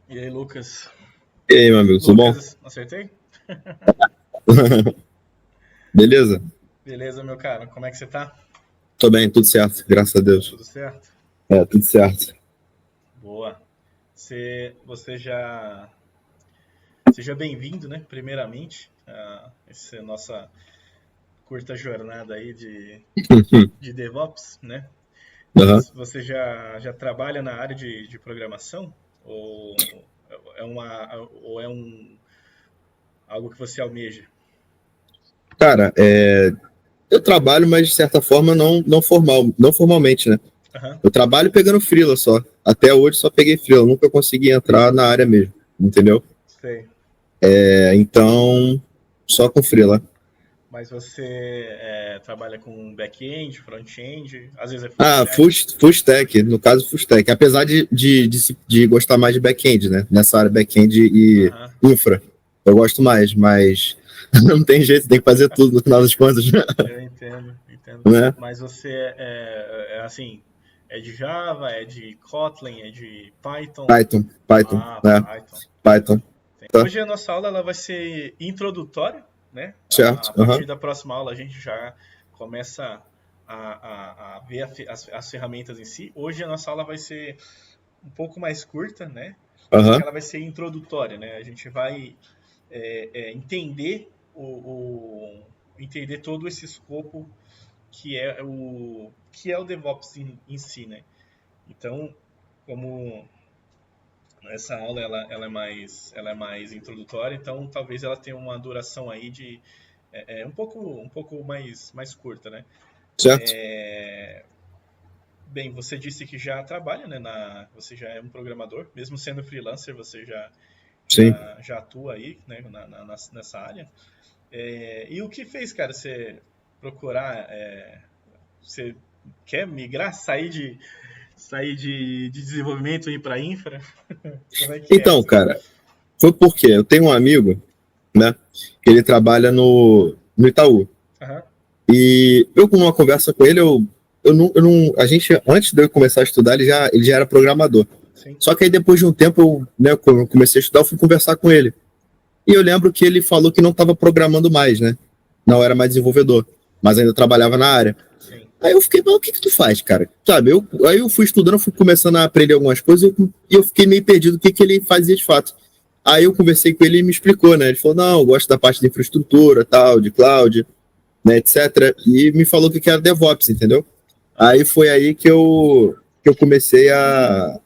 E aí, Lucas? E aí, meu amigo, tudo bom? Lucas, acertei? Beleza? Beleza, meu cara. Como é que você tá? Tô bem, tudo certo, graças a Deus. Tudo certo? Tudo certo. Boa. Você já seja bem-vindo, né? Primeiramente, a essa nossa curta jornada aí de DevOps, né? Aham. Você já trabalha na área de programação? Ou ou é algo que você almeja? Cara, eu trabalho, mas de certa forma não formalmente, né? Aham, Eu trabalho pegando freela só. Até hoje só peguei freela, nunca consegui entrar na área mesmo, entendeu? sei. Então, só com freela. Mas você trabalha com back-end, front-end, às vezes é full Ah, stack. full stack, no caso full stack. Apesar de gostar mais de back-end, né? Nessa área back-end e Aham, infra. Eu gosto mais, mas não tem jeito, tem que fazer tudo no final das contas, eu entendo, entendo. né? Mas você é assim, é de Java, é de Kotlin, é de Python? Python, Ah, né? Python, Python, tá? Hoje a nossa aula ela vai ser introdutória, né? A Certo? partir da próxima aula a gente já começa a ver as ferramentas em si. Hoje a nossa aula vai ser um pouco mais curta, né? Só que Aham. ela vai ser introdutória, né? A gente vai entender entender todo esse escopo que é o DevOps em si, né? Então, como essa aula ela é mais introdutória, então talvez ela tenha uma duração aí de um pouco mais curta, né? Certo? Bem, você disse que já trabalha, né? Você já é um programador, mesmo sendo freelancer, você Sim. já atua aí, né? Nessa área. E o que fez, cara, você procurar? Você quer migrar, sair de desenvolvimento e ir para infra? Como é que é Então, isso? cara, foi porque eu tenho um amigo, né, que ele trabalha no Itaú. Aham, E eu, com uma conversa com ele, a gente, antes de eu começar a estudar, ele já era programador. sim. Só que aí, depois de um tempo, quando eu comecei a estudar, eu fui conversar com ele. E eu lembro que ele falou que não estava programando mais, né? Não era mais desenvolvedor, mas ainda trabalhava na área. Sim. Aí eu fiquei, mas o que que tu faz, cara? Sabe, aí eu fui estudando, fui começando a aprender algumas coisas e eu fiquei meio perdido o que que ele fazia de fato. Aí eu conversei com ele e me explicou, né? Ele falou, não, eu gosto da parte de infraestrutura, tal, de cloud, né, etc. E me falou que era DevOps, entendeu? Aí Aham. foi aí que eu comecei a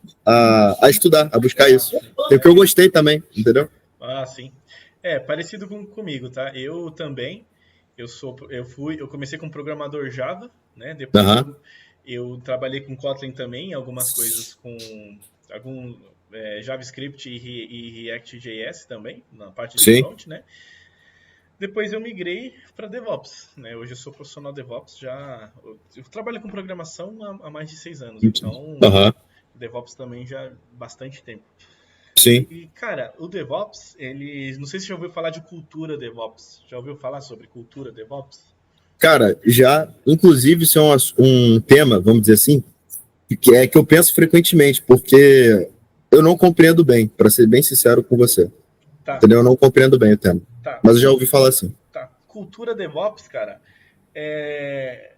estudar, a buscar Legal. isso. E o que eu gostei também, entendeu? Ah, sim. É, parecido comigo, tá? Eu também, eu comecei como programador Java, né? Depois Aham, eu trabalhei com Kotlin também, algumas coisas com algum JavaScript e React.js também, na parte de sim. front, né? Depois eu migrei para DevOps, né? Hoje eu sou profissional DevOps, eu trabalho com programação há mais de 6 anos, então Aham, DevOps também já há bastante tempo. sim. Cara, o DevOps, não sei se você já ouviu falar de cultura DevOps. Já ouviu falar sobre cultura DevOps? Cara, já, inclusive, isso é um tema, vamos dizer assim, que eu penso frequentemente, porque eu não compreendo bem, para ser bem sincero com você. Tá, Entendeu? Eu não compreendo bem o tema. tá, Mas eu já ouvi falar assim. tá. Cultura DevOps, cara, é...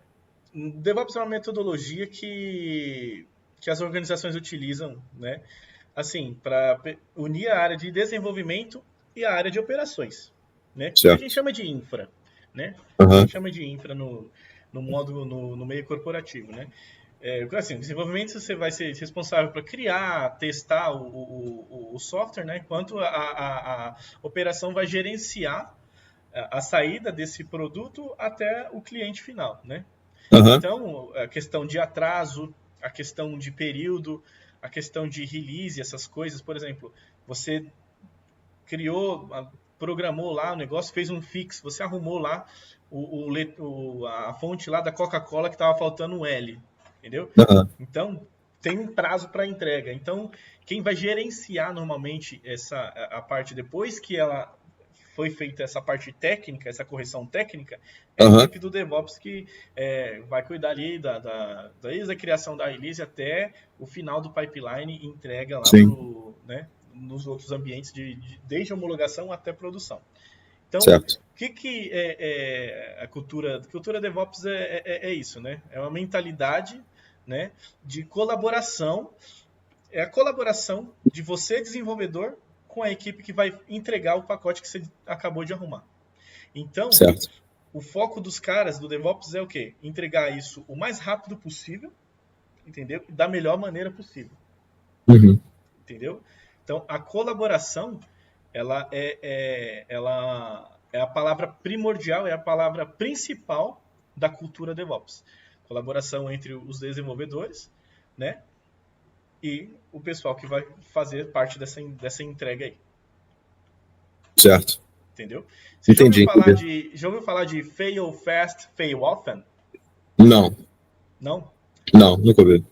DevOps é uma metodologia que as organizações utilizam, né? Assim, para unir a área de desenvolvimento e a área de operações, né? Que a gente Certo. chama de infra, né? A Aham. gente chama de infra no meio corporativo, né? Assim, desenvolvimento você vai ser responsável para criar, testar o software, né? Enquanto a operação vai gerenciar a saída desse produto até o cliente final, né? Aham. Então, a questão de atraso, a questão de período, a questão de release, essas coisas, por exemplo, você criou, programou lá o negócio, fez um fix, você arrumou lá a fonte lá da Coca-Cola que estava faltando um L, entendeu? Aham. Então, tem um prazo para entrega. Então, quem vai gerenciar normalmente a parte depois que ela foi feita essa parte técnica, essa correção técnica, é a Aham. equipe do DevOps que vai cuidar ali desde a criação da release até o final do pipeline e entrega lá Sim. pro, né, nos outros ambientes, desde homologação até produção. Então, certo. o que é a cultura? A cultura DevOps é isso, né? É uma mentalidade, né, de colaboração. É a colaboração de você, desenvolvedor, com a equipe que vai entregar o pacote que você acabou de arrumar. Então, Certo. o foco dos caras do DevOps é o quê? Entregar isso o mais rápido possível, entendeu? Da melhor maneira possível. Uhum. Entendeu? Então, a colaboração, ela é a palavra primordial, é a palavra principal da cultura DevOps. Colaboração entre os desenvolvedores, né? E o pessoal que vai fazer parte dessa entrega aí. Certo. Entendeu? Você Entendi. Já ouviu falar de fail fast, fail often? Não. Não? Não, nunca ouvi.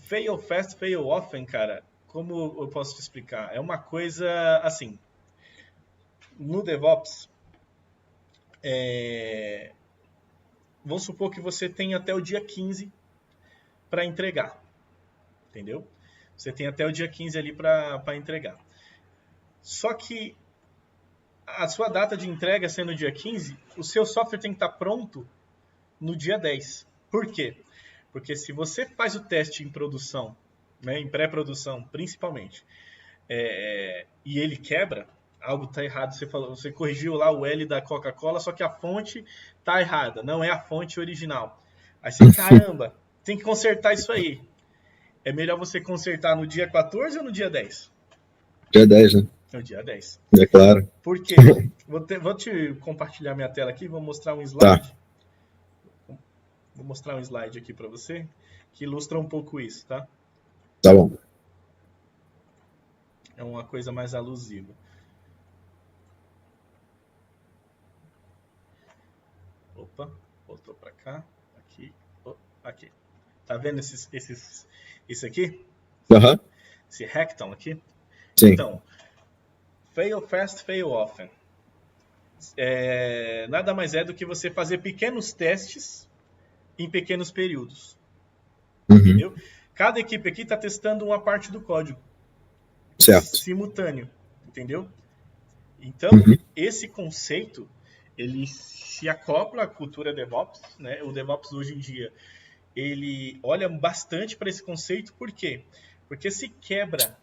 Fail fast, fail often, cara, como eu posso te explicar? É uma coisa assim. No DevOps, vamos supor que você tem até o dia 15 para entregar. Entendeu? Você tem até o dia 15 ali para entregar. Só que a sua data de entrega sendo o dia 15, o seu software tem que estar pronto no dia 10. Por quê? Porque se você faz o teste em produção, né, em pré-produção principalmente, e ele quebra, algo está errado. Você corrigiu lá o L da Coca-Cola, só que a fonte está errada, não é a fonte original. Aí você, caramba, tem que consertar isso aí. É melhor você consertar no dia 14 ou no dia 10? Dia 10, né? No dia 10. É claro. Por quê? Vou te compartilhar minha tela aqui, vou mostrar um slide. Tá. Vou mostrar um slide aqui para você que ilustra um pouco isso, tá? Tá bom. É uma coisa mais alusiva. Opa, voltou para cá. Aqui. Aqui. Tá vendo esse aqui? Aham. Esse hackathon aqui? Sim. Então, fail fast, fail often. Nada mais é do que você fazer pequenos testes em pequenos períodos. Uhum. Entendeu? Cada equipe aqui está testando uma parte do código. Certo. Simultâneo. Entendeu? Então, esse conceito, ele se acopla à cultura DevOps, né? O DevOps hoje em dia, ele olha bastante para esse conceito, por quê? Porque se quebra.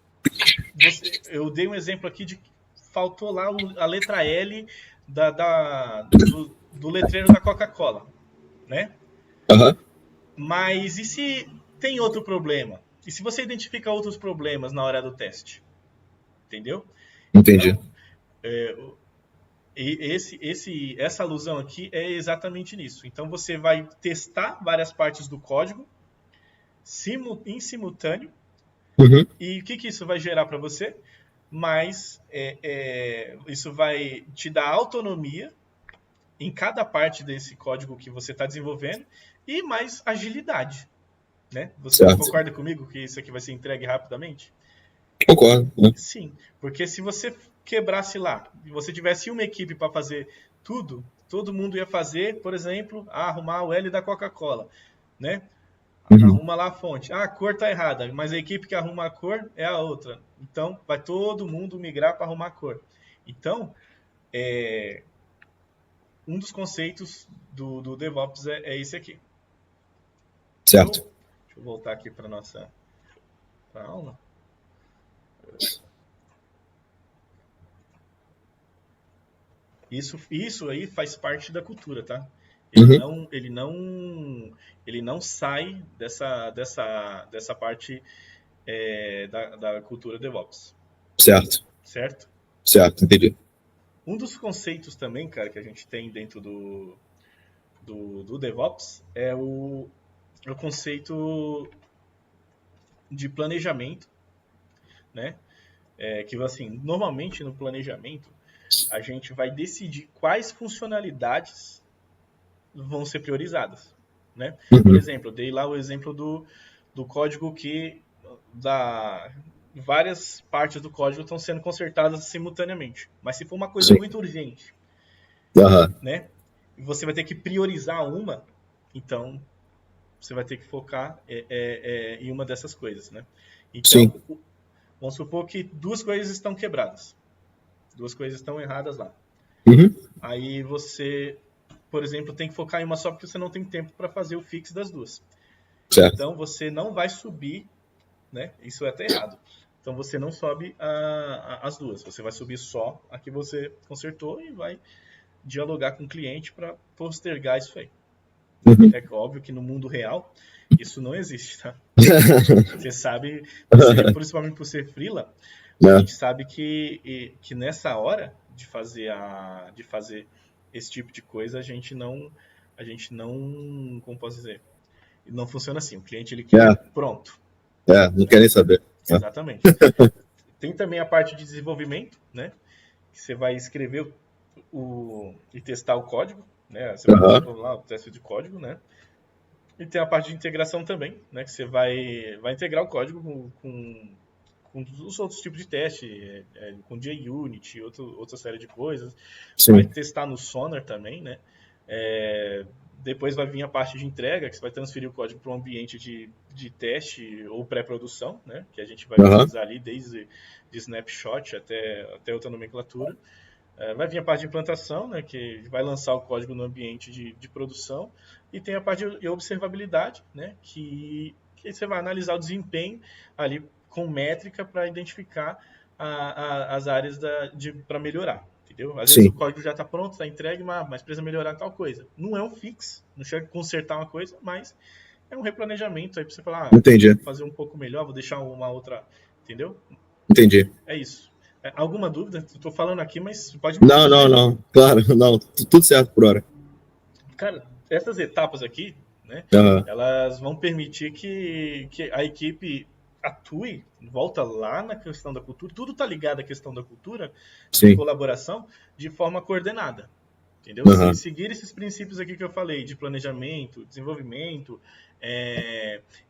Eu dei um exemplo aqui de que faltou lá a letra L do letreiro da Coca-Cola, né? Aham. Mas e se tem outro problema? E se você identifica outros problemas na hora do teste? Entendeu? Entendi. Então, essa alusão aqui é exatamente nisso. Então você vai testar várias partes do código em simultâneo. Uhum. E o que isso vai gerar para você? Mas isso vai te dar autonomia em cada parte desse código que você está desenvolvendo e mais agilidade. Né? Você concorda comigo que isso aqui vai ser entregue rapidamente? Concordo. Né? Sim, porque se você quebrasse lá, e você tivesse uma equipe para fazer tudo, todo mundo ia fazer, por exemplo, arrumar o L da Coca-Cola, né? Arruma lá a fonte. A cor tá errada, mas a equipe que arruma a cor é a outra. Então, vai todo mundo migrar para arrumar a cor. Então, um dos conceitos do DevOps é esse aqui. Certo. Então, deixa eu voltar aqui para nossa aula. Isso aí faz parte da cultura, tá? Ele não sai dessa parte da cultura DevOps. Certo. Certo? Certo, entendi. Um dos conceitos também, cara, que a gente tem dentro do DevOps é o conceito de planejamento, né? Que assim, normalmente no planejamento a gente vai decidir quais funcionalidades vão ser priorizadas, né? Por exemplo, eu dei lá o exemplo do código que várias partes do código estão sendo consertadas simultaneamente. Mas se for uma coisa muito urgente, né? E você vai ter que priorizar uma, então você vai ter que focar em uma dessas coisas, né? Então, Vamos supor que duas coisas estão quebradas. Duas coisas estão erradas lá. Uhum. Aí você, por exemplo, tem que focar em uma só porque você não tem tempo para fazer o fix das duas. Certo. Então você não vai subir, né? Isso é até errado. Então você não sobe as duas. Você vai subir só a que você consertou e vai dialogar com o cliente para postergar isso aí. Uhum. É óbvio que no mundo real isso não existe, tá? Você sabe, principalmente por ser freela, a gente sabe que nessa hora de fazer esse tipo de coisa a gente não, como posso dizer, não funciona assim. O cliente ele quer pronto. Não quer nem saber. Exatamente. Tem também a parte de desenvolvimento, né? Que você vai escrever e testar o código, né? Você vai fazer lá o teste de código, né? E tem a parte de integração também, né? Que você vai integrar o código com os outros tipos de teste, com JUnit, outra série de coisas. Sim. Vai testar no Sonar também, né? Depois vai vir a parte de entrega, que você vai transferir o código para um ambiente de teste ou pré-produção, né? Que a gente vai utilizar ali desde de snapshot até outra nomenclatura. Vai vir a parte de implantação, né, que vai lançar o código no ambiente de produção, e tem a parte de observabilidade, né, que você vai analisar o desempenho ali com métrica para identificar as áreas para melhorar, entendeu? Às vezes o código já está pronto, está entregue, mas precisa melhorar tal coisa. Não é um fix, não chega a consertar uma coisa, mas é um replanejamento aí para você falar, Entendi. Vou fazer um pouco melhor, vou deixar uma outra, entendeu? Entendi. É isso. Alguma dúvida? Estou falando aqui, mas pode... Não. Claro, não. Tudo certo por hora. Cara, essas etapas aqui, né, elas vão permitir que a equipe atue, volta lá na questão da cultura, tudo está ligado à questão da cultura, de colaboração, de forma coordenada. Entendeu? Se seguir esses princípios aqui que eu falei, de planejamento, desenvolvimento,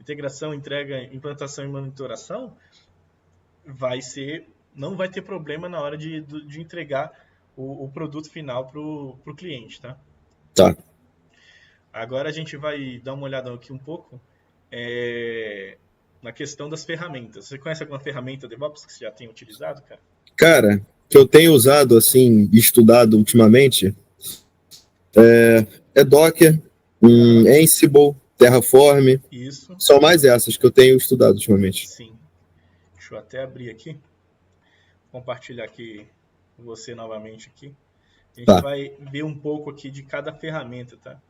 integração, entrega, implantação e monitoração, não vai ter problema na hora de entregar o produto final para o cliente, tá? Tá. Agora a gente vai dar uma olhada aqui um pouco na questão das ferramentas. Você conhece alguma ferramenta DevOps que você já tem utilizado, cara? Cara, que eu tenho usado, assim, estudado ultimamente, é Docker, Ansible, Terraform. Isso. São mais essas que eu tenho estudado ultimamente. Sim. Deixa eu até abrir aqui. Compartilhar aqui com você novamente aqui. A gente vai ver um pouco aqui de cada ferramenta, tá?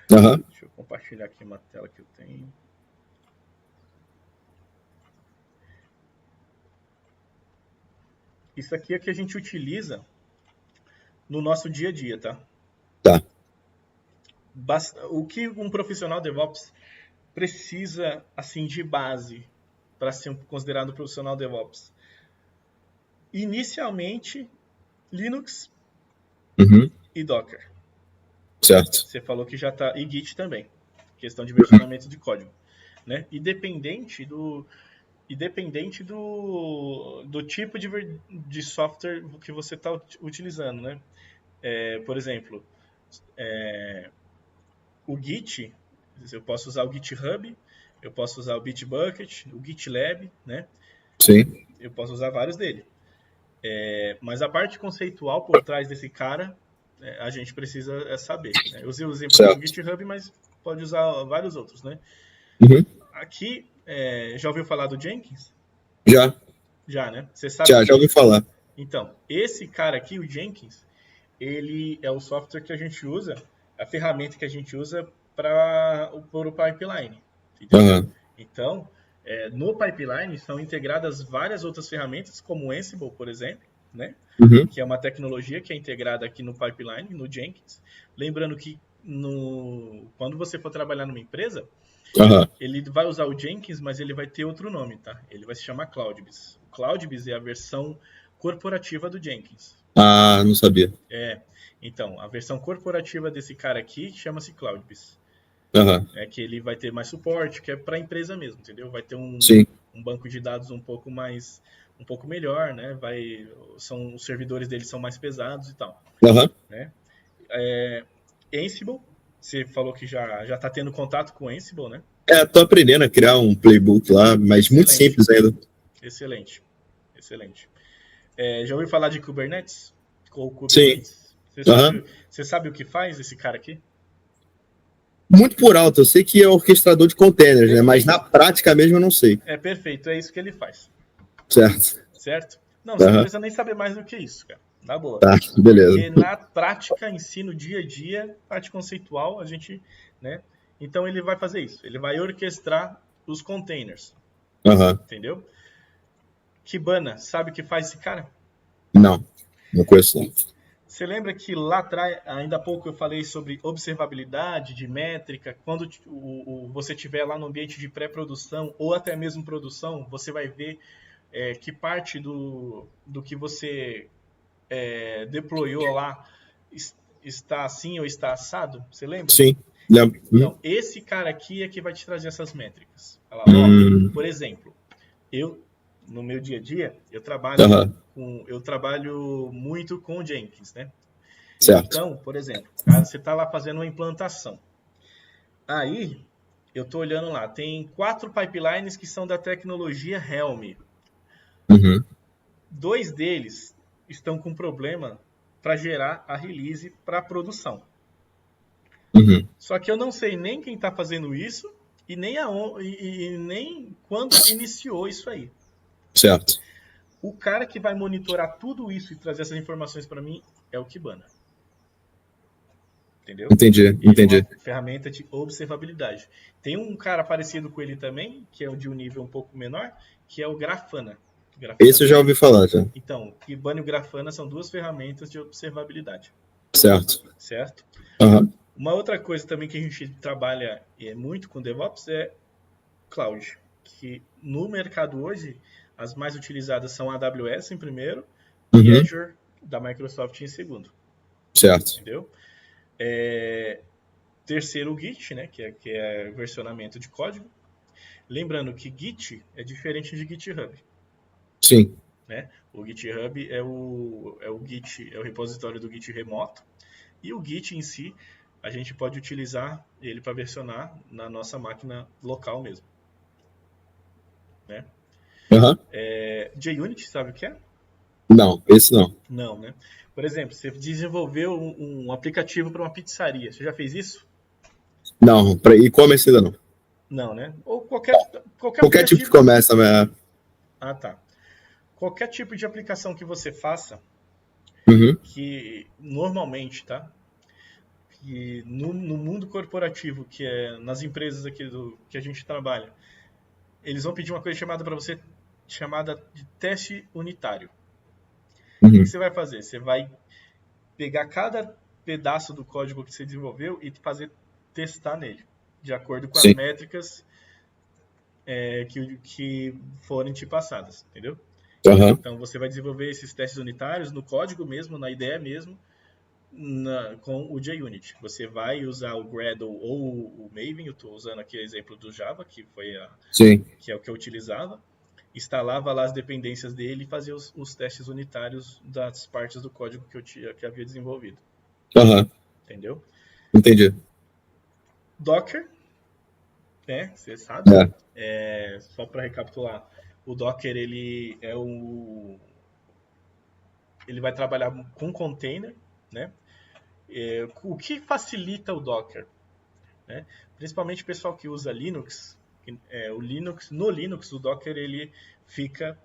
Deixa eu compartilhar aqui uma tela que eu tenho. Isso aqui é que a gente utiliza no nosso dia a dia, tá? O que um profissional DevOps precisa, assim, de base para ser considerado um profissional DevOps? Inicialmente, Linux e Docker. Certo. Você falou que já está... E Git também. Questão de versionamento de código. Né? Independente do tipo de software que você está utilizando. Né? Por exemplo, o Git, eu posso usar o GitHub, eu posso usar o Bitbucket, o GitLab, né? Sim. Eu posso usar vários dele. Mas a parte conceitual por trás desse cara, a gente precisa saber. Né? Eu usei o exemplo do GitHub, mas pode usar vários outros, né? Aqui, já ouviu falar do Jenkins? Já, né? Você sabe? Já ouvi falar. Então, esse cara aqui, o Jenkins, ele é o software que a gente usa, a ferramenta que a gente usa para o pipeline. Então, no pipeline são integradas várias outras ferramentas, como o Ansible, por exemplo, né? Que é uma tecnologia que é integrada aqui no pipeline, no Jenkins. Lembrando que quando você for trabalhar numa empresa, ele vai usar o Jenkins, mas ele vai ter outro nome, tá? Ele vai se chamar CloudBees. O CloudBees é a versão corporativa do Jenkins. Ah, não sabia. Então, a versão corporativa desse cara aqui chama-se CloudBees. Que ele vai ter mais suporte, que é para a empresa mesmo, entendeu? Vai ter um banco de dados um pouco melhor, né? Os servidores dele são mais pesados e tal. Né? Ansible, você falou que já está tendo contato com o Ansible, né? Tô aprendendo a criar um playbook lá, mas muito simples ainda. Excelente. excelente. Já ouviu falar de Kubernetes? Ou Sim. Kubernetes? Você sabe o que faz esse cara aqui? Muito por alto, eu sei que é orquestrador de containers, né? Mas na prática mesmo eu não sei. Perfeito, é isso que ele faz. Certo. Certo? Não, você não precisa nem saber mais do que isso, cara. Na boa. Tá, beleza. Porque na prática, ensino dia a dia, parte conceitual, a gente, né? Então ele vai fazer isso. Ele vai orquestrar os containers. Entendeu? Kibana, sabe o que faz esse cara? Não conheço não. Você lembra que lá atrás, ainda há pouco eu falei sobre observabilidade, de métrica, quando você estiver lá no ambiente de pré-produção ou até mesmo produção, você vai ver que parte do que você deployou lá está assim ou está assado? Você lembra? Sim, lembro. Então, esse cara aqui é que vai te trazer essas métricas. Por exemplo, no meu dia a dia, eu trabalho muito com Jenkins, né? Certo. Então, por exemplo, cara, você está lá fazendo uma implantação. Aí, eu estou olhando lá, tem 4 pipelines que são da tecnologia Helm. 2 deles estão com problema para gerar a release para produção. Só que eu não sei nem quem está fazendo isso e nem quando iniciou isso aí. Certo. O cara que vai monitorar tudo isso e trazer essas informações para mim é o Kibana. Entendeu? Entendi. É uma ferramenta de observabilidade. Tem um cara parecido com ele também, que é de um nível um pouco menor, que é o Grafana. Esse eu já ouvi falar, já. Então, Kibana e o Grafana são 2 ferramentas de observabilidade. Certo? Uma outra coisa também que a gente trabalha muito com DevOps é Cloud. Que no mercado hoje, as mais utilizadas são a AWS em primeiro e Azure da Microsoft em segundo. Certo. Entendeu? Terceiro, o Git, né, que é versionamento de código. Lembrando que Git é diferente de GitHub. Sim. Né? O GitHub é o Git, é o repositório do Git remoto. E o Git em si, a gente pode utilizar ele para versionar na nossa máquina local mesmo. Né? JUnit, sabe o que é? Não, esse não. Não, né? Por exemplo, você desenvolveu um aplicativo para uma pizzaria. Você já fez isso? Não, para e-commerce ainda não. Não, né? Ou qualquer tipo de comércio, né? Ah, tá. Qualquer tipo de aplicação que você faça, que normalmente, tá? Que no mundo corporativo, que é nas empresas aqui que a gente trabalha, eles vão pedir uma coisa chamada para você, chamada de teste unitário. O que você vai fazer? Você vai pegar cada pedaço do código que você desenvolveu e testar nele, de acordo com as métricas que forem te passadas, entendeu? Então você vai desenvolver esses testes unitários no código mesmo, na ideia mesmo, com o JUnit. Você vai usar o Gradle ou o Maven, eu estou usando aqui o exemplo do Java, que é o que eu utilizava. Instalava lá as dependências dele e fazia os testes unitários das partes do código que havia desenvolvido. Entendeu? Entendi. Docker, né? Você sabe. Só para recapitular, o Docker ele vai trabalhar com container, né? O que facilita o Docker, né? Principalmente o pessoal que usa Linux, no Linux o Docker ele fica,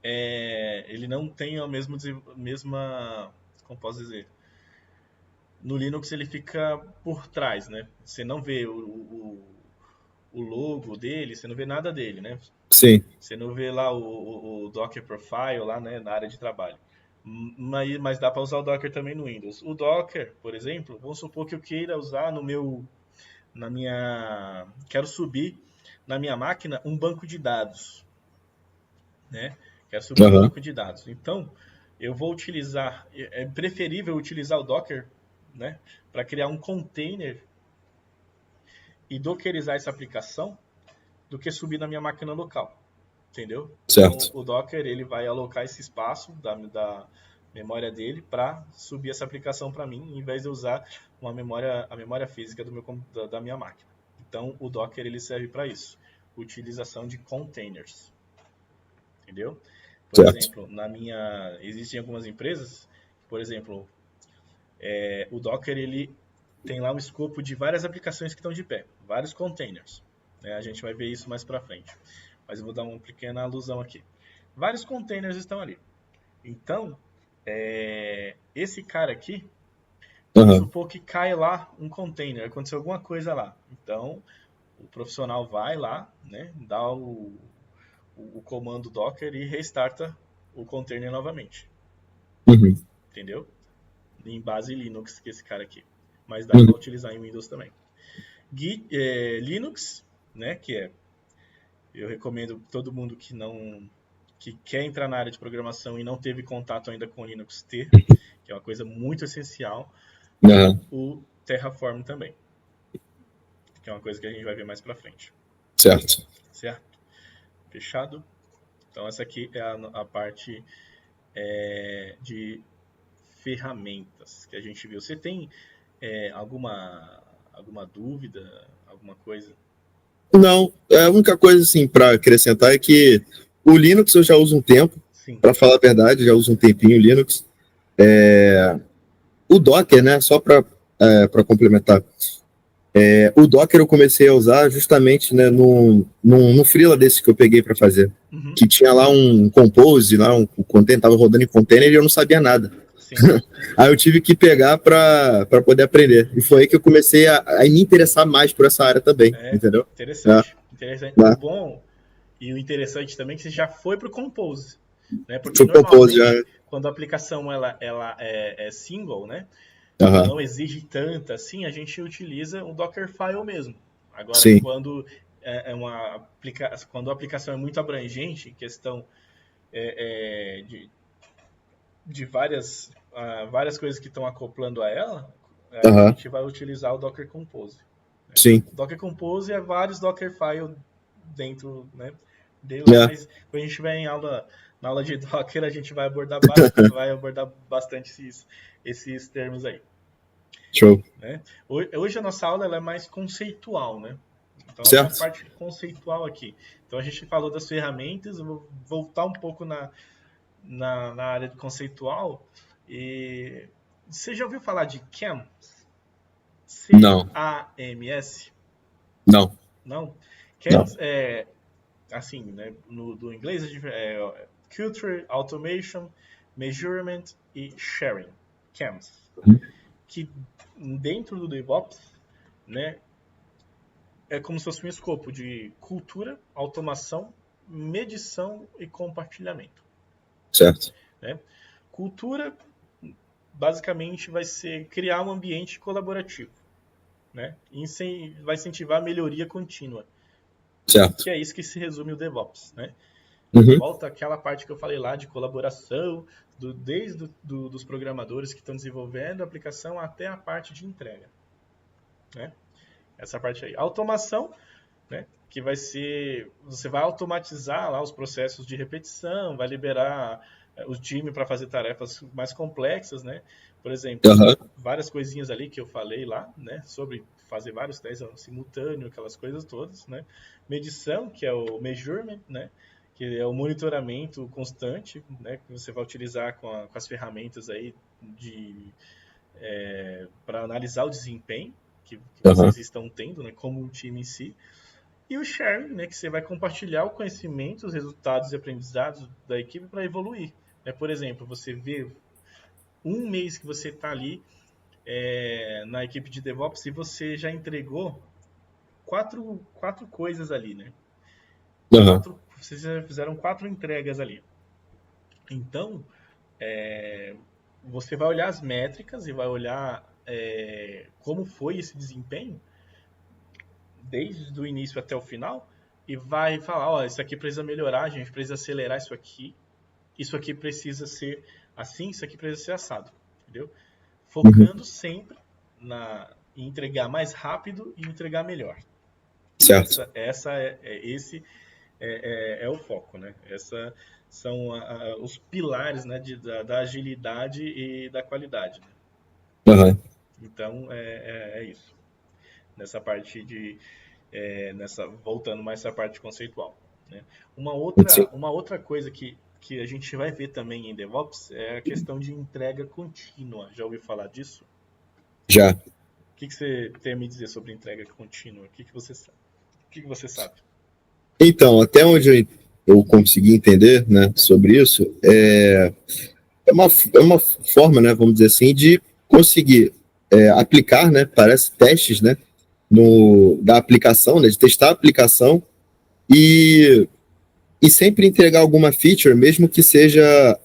ele não tem a mesma, como posso dizer, no Linux ele fica por trás, né? Você não vê o logo dele, você não vê nada dele, né? Sim. Você não vê lá o Docker Profile lá, né, na área de trabalho. Mas dá para usar o Docker também no Windows. O Docker, por exemplo, vamos supor que eu queira usar quero subir na minha máquina um banco de dados, né? Quero subir um banco de dados. Então, eu vou utilizar, é preferível utilizar o Docker, né, para criar um container e dockerizar essa aplicação do que subir na minha máquina local, entendeu? Certo. Então, o Docker ele vai alocar esse espaço da memória dele para subir essa aplicação para mim, em vez de usar a memória física da minha máquina. Então, o Docker ele serve para isso, utilização de containers, entendeu? Por Certo. exemplo, existem algumas empresas, por exemplo, o Docker ele tem lá um escopo de várias aplicações que estão de pé, vários containers. Né? A gente vai ver isso mais para frente. Mas eu vou dar uma pequena alusão aqui. Vários containers estão ali. Então, esse cara aqui, vamos supor que cai lá um container, aconteceu alguma coisa lá. Então, o profissional vai lá, né, dá o comando Docker e restarta o container novamente. Uhum. Entendeu? Em base Linux, que esse cara aqui. Mas dá Uhum. para utilizar em Windows também. Linux, né, eu recomendo todo mundo que quer entrar na área de programação e não teve contato ainda com Linux ter, que é uma coisa muito essencial. Uhum. O Terraform também, que é uma coisa que a gente vai ver mais para frente. Certo. Certo? Fechado? Então essa aqui é a parte de ferramentas que a gente viu. Você tem alguma dúvida, alguma coisa? Não, a única coisa assim para acrescentar é que o Linux eu já uso um tempo, Sim. para falar a verdade, já uso um tempinho o Linux. O Docker, né, só para complementar, o Docker eu comecei a usar justamente, né, no freela desse que eu peguei para fazer, Uhum. que tinha lá um Compose, lá um container, tava rodando em container e eu não sabia nada. Sim. Aí eu tive que pegar para poder aprender. E foi aí que eu comecei a me interessar mais por essa área também, entendeu? Interessante. Interessante. É. O bom e o interessante também é que você já foi pro Compose. Né? Porque Foi Compose já. normalmente, quando a aplicação ela é single, né? Uhum. Não exige tanta assim, a gente utiliza o Dockerfile mesmo. Agora, Sim. quando quando a aplicação é muito abrangente, em questão de várias coisas que estão acoplando a ela, aí a gente vai utilizar o Docker Compose. Né? Sim. Docker Compose é vários Dockerfile dentro, né, dele, mas quando a gente estiver na aula de Docker, a gente vai abordar bastante esses termos aí. Show. Né? Hoje a nossa aula ela é mais conceitual, né? Então certo. essa parte conceitual aqui. Então a gente falou das ferramentas, eu vou voltar um pouco na área de conceitual. E você já ouviu falar de CAMS? C-A-M-S? Não. Não? CAMS é assim, né? Do inglês é Culture, Automation, Measurement e Sharing. CAMS. Que dentro do DevOps, né, é como se fosse um escopo de cultura, automação, medição e compartilhamento. Certo. Né? Cultura, basicamente, vai ser criar um ambiente colaborativo. Né? Vai incentivar a melhoria contínua. Certo. Que é isso que se resume o DevOps. Né? Uhum. Volta aquela parte que eu falei lá de colaboração, desde dos programadores que estão desenvolvendo a aplicação até a parte de entrega. Né? Essa parte aí. Automação, né? Que vai ser, você vai automatizar lá os processos de repetição, vai liberar o time para fazer tarefas mais complexas, né? Por exemplo, várias coisinhas ali que eu falei lá, né? Sobre fazer vários testes simultâneo, aquelas coisas todas, né? Medição, que é o measurement, né? Que é o monitoramento constante, né? Que você vai utilizar com as ferramentas aí para analisar o desempenho que vocês estão tendo, né? Como um time em si. E o sharing, né, que você vai compartilhar o conhecimento, os resultados e aprendizados da equipe para evoluir. Né? Por exemplo, você vê um mês que você está ali na equipe de DevOps e você já entregou quatro coisas ali, né? Vocês já fizeram 4 entregas ali. Então, você vai olhar as métricas e vai olhar como foi esse desempenho desde o início até o final e vai falar, ó, isso aqui precisa melhorar, a gente precisa acelerar isso aqui precisa ser assim, isso aqui precisa ser assado, entendeu? Focando sempre em entregar mais rápido e entregar melhor. Certo. Esse é o foco, né? Essas são os pilares, né, da agilidade e da qualidade. Né? Então, é isso. Nessa parte voltando mais essa parte conceitual. Né? Uma outra coisa que que a gente vai ver também em DevOps é a questão de entrega contínua. Já ouviu falar disso? Já. O que você tem a me dizer sobre entrega contínua? O que você sabe? O que você sabe? Então, até onde eu consegui entender, né, sobre isso, é uma forma, né, vamos dizer assim, de conseguir aplicar, né, parece testes, né, da aplicação, né, de testar a aplicação e, e sempre entregar alguma feature, mesmo que seja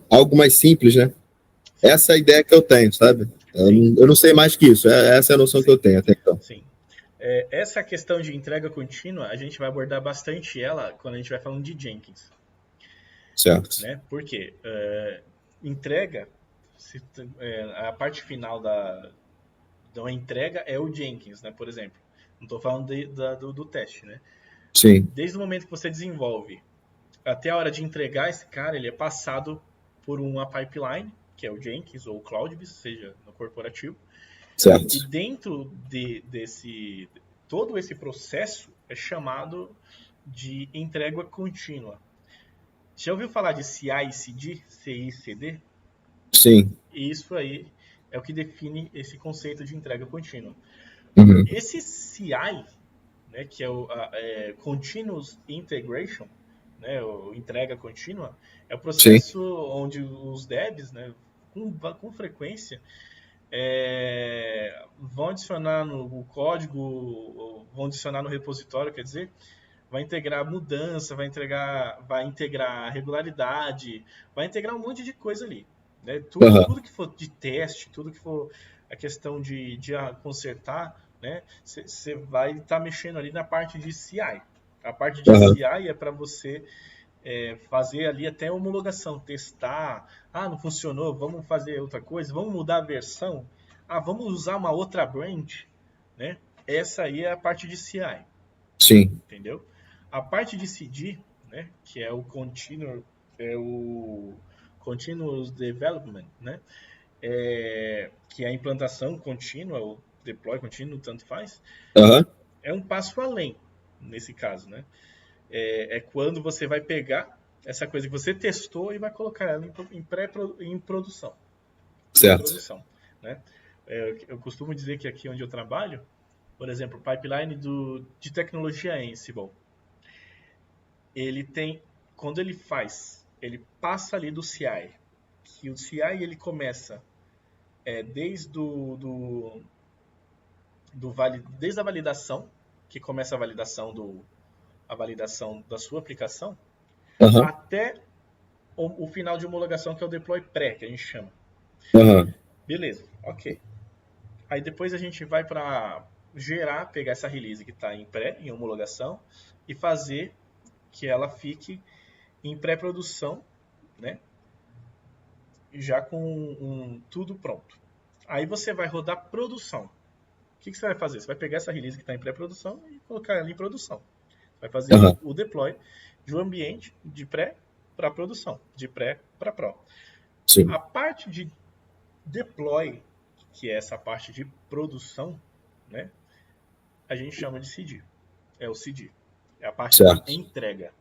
algo mais simples, né? Essa é a ideia que eu tenho, sabe? Sim, Eu não sei mais que isso, essa é a noção que eu sim, tenho até então. sim. Essa questão de entrega contínua, a gente vai abordar bastante ela quando a gente vai falando de Jenkins, Certo. né? Por quê? Entrega, a parte final da uma entrega é o Jenkins, né? Por exemplo. Não estou falando do teste, né? Sim, Desde o momento que você desenvolve até a hora de entregar esse cara, ele é passado por uma pipeline, que é o Jenkins ou o CloudBees, seja no corporativo. E certo. dentro desse todo esse processo é chamado de entrega contínua. Já ouviu falar de CI/CD, CI/CD? Sim. Isso aí é o que define esse conceito de entrega contínua. Uhum. Esse CI, né, que é o Continuous Integration, né, o entrega contínua, é o Sim. processo onde os devs, né, com frequência, vão adicionar no código, vão adicionar no repositório, quer dizer, vai integrar mudança, vai integrar regularidade, vai integrar um monte de coisa ali. Né? Tudo, Uhum. tudo que for de teste, tudo que for a questão de consertar, né? Você vai estar mexendo ali na parte de CI. A parte de Uhum. CI é para você fazer ali até homologação, testar. Ah, não funcionou, vamos fazer outra coisa, vamos mudar a versão. Ah, vamos usar uma outra branch, né? Essa aí é a parte de CI, Sim. entendeu? A parte de CD, né, que é o continuous development, né, que é a implantação contínua, ou deploy contínuo, tanto faz, Uhum. é um passo além nesse caso, né? É quando você vai pegar essa coisa que você testou e vai colocar ela em produção. Em Certo. produção, né? Eu costumo dizer que aqui onde eu trabalho, por exemplo, o pipeline de tecnologia Ansible, ele tem, quando ele passa ali do CI, que o CI ele começa desde desde a validação, que começa a validação da sua aplicação, Uhum. até o final de homologação, que é o deploy pré, que a gente chama. Uhum. Beleza, ok. Aí depois a gente vai para pegar essa release que está em pré, em homologação, e fazer que ela fique em pré-produção, né? Já com tudo pronto. Aí você vai rodar produção. O que você vai fazer? Você vai pegar essa release que está em pré-produção e colocar ela em produção. Vai fazer Uhum. o deploy de um ambiente de pré para produção, de pré para pro. Sim. A parte de deploy, que é essa parte de produção, né? A gente chama de CD. É o CD. É a parte da Certo. entrega.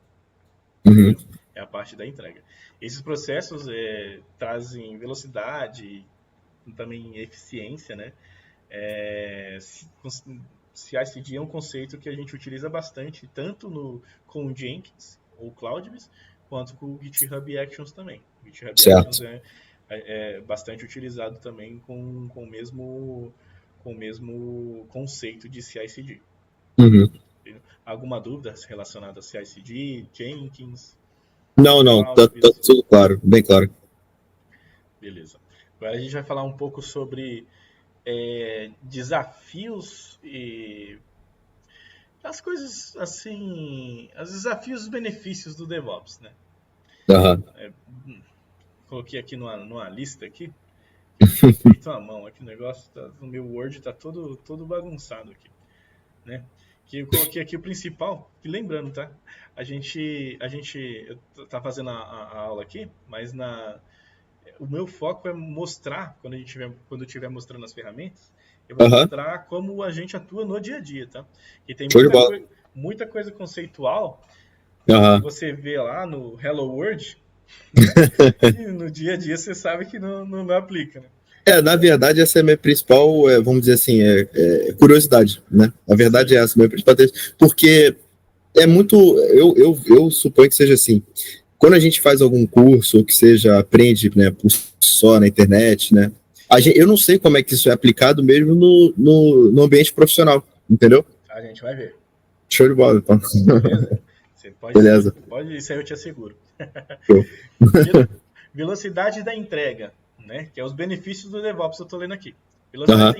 Uhum. Entendeu? É a parte da entrega. Esses processos trazem velocidade, também eficiência, né? CI/CD é um conceito que a gente utiliza bastante, tanto com o Jenkins ou CloudBees, quanto com o GitHub Actions também. O GitHub Actions Certo. é bastante utilizado também com o mesmo conceito de CI/CD. Uhum. Alguma dúvida relacionada a CI/CD, Jenkins, Não, não, tá CloudBees? tudo claro, bem claro. Beleza. Agora a gente vai falar um pouco sobre desafios e as coisas assim, os desafios e os benefícios do DevOps, né? Uhum. Coloquei aqui numa lista aqui, que foi feito à mão, aqui o negócio no meu Word tá todo bagunçado aqui, né? Que eu coloquei aqui o principal, que lembrando, tá? Eu tá fazendo a aula aqui, mas o meu foco é mostrar, quando eu estiver mostrando as ferramentas, eu vou Uhum. mostrar como a gente atua no dia a dia, tá? E tem Show de bola. muita coisa conceitual, Aham. Você vê lá no Hello World, né? E no dia a dia você sabe que não aplica, né? Na verdade, essa é a minha principal, vamos dizer assim, curiosidade, né? A verdade Sim, é essa, minha principal, porque é muito, eu suponho que seja assim, quando a gente faz algum curso, ou que seja, aprende, né, por só na internet, né, eu não sei como é que isso é aplicado mesmo no ambiente profissional, entendeu? a gente vai ver. Show de bola, então. Beleza? Você Beleza. pode, isso aí eu te asseguro. Show. Velo- Velocidade da entrega, né? Que é os benefícios do DevOps, eu estou lendo aqui. Velocidade Aham,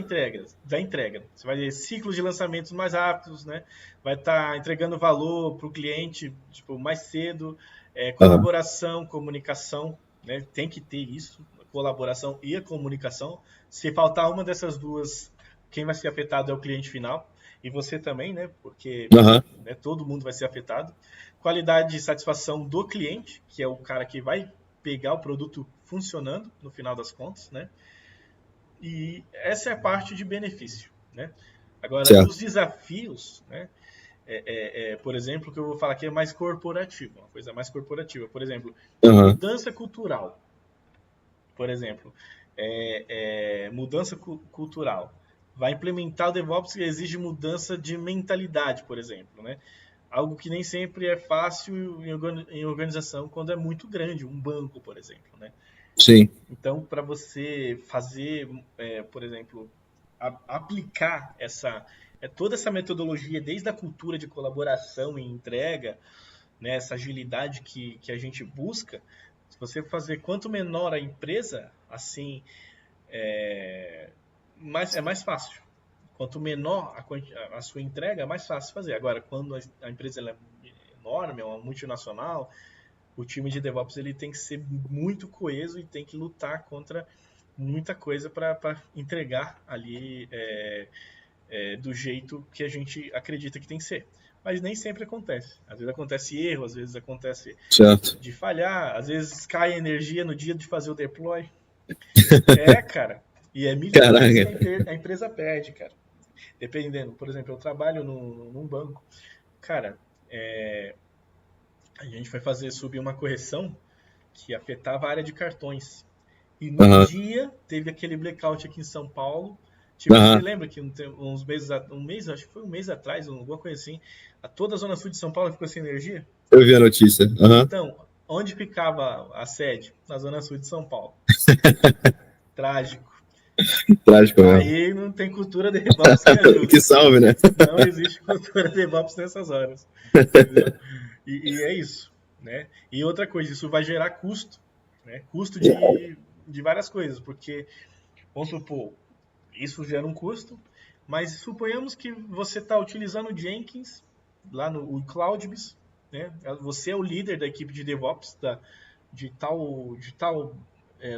da entrega. Você vai ter ciclos de lançamentos mais rápidos, né? Vai estar entregando valor para o cliente, tipo, mais cedo. aham, Colaboração, comunicação, né? Tem que ter isso, a colaboração e a comunicação. Se faltar uma dessas duas, quem vai ser afetado é o cliente final e você também, né? Porque, aham, né, todo mundo vai ser afetado. Qualidade de satisfação do cliente, que é o cara que vai pegar o produto funcionando no final das contas, né? E essa é a parte de benefício, né? Agora, certo. os desafios, né? Por exemplo, que eu vou falar aqui é mais corporativa, uma coisa mais corporativa. Por exemplo, Aham, mudança cultural. Por exemplo, mudança cultural. Vai implementar o DevOps que exige mudança de mentalidade, por exemplo, né? Algo que nem sempre é fácil em organização quando é muito grande, um banco, por exemplo, né? sim, Então, para você fazer, por exemplo, aplicar toda essa metodologia, desde a cultura de colaboração e entrega, né, essa agilidade que a gente busca, se você fazer quanto menor a empresa, assim, é mais fácil. Quanto menor a sua entrega, é mais fácil fazer. Agora, quando a empresa ela é enorme, é uma multinacional, o time de DevOps ele tem que ser muito coeso e tem que lutar contra muita coisa para entregar ali do jeito que a gente acredita que tem que ser. Mas nem sempre acontece. Às vezes acontece erro, às vezes acontece certo. de falhar, às vezes cai a energia no dia de fazer o deploy. Cara. E é milhões que Caraca. a empresa perde, cara. Dependendo. Por exemplo, eu trabalho num banco. Cara, a gente foi subir uma correção que afetava a área de cartões. E no Aham, dia teve aquele blackout aqui em São Paulo. Tipo, você aham. lembra que uns meses, acho que foi um mês atrás, alguma coisa assim, toda a zona sul de São Paulo ficou sem energia? Eu vi a notícia. Aham. Então, onde ficava a sede? Na zona sul de São Paulo. Trágico. Trágico mesmo. Aí não tem cultura de DevOps que Que ajuda. salve, né? Não existe cultura de DevOps nessas horas. Entendeu? E é isso. Né? E outra coisa, isso vai gerar custo. Né? Custo de várias coisas, porque, vamos supor, isso gera um custo, mas suponhamos que você está utilizando o Jenkins lá no CloudBees, né? Você é o líder da equipe de DevOps de tal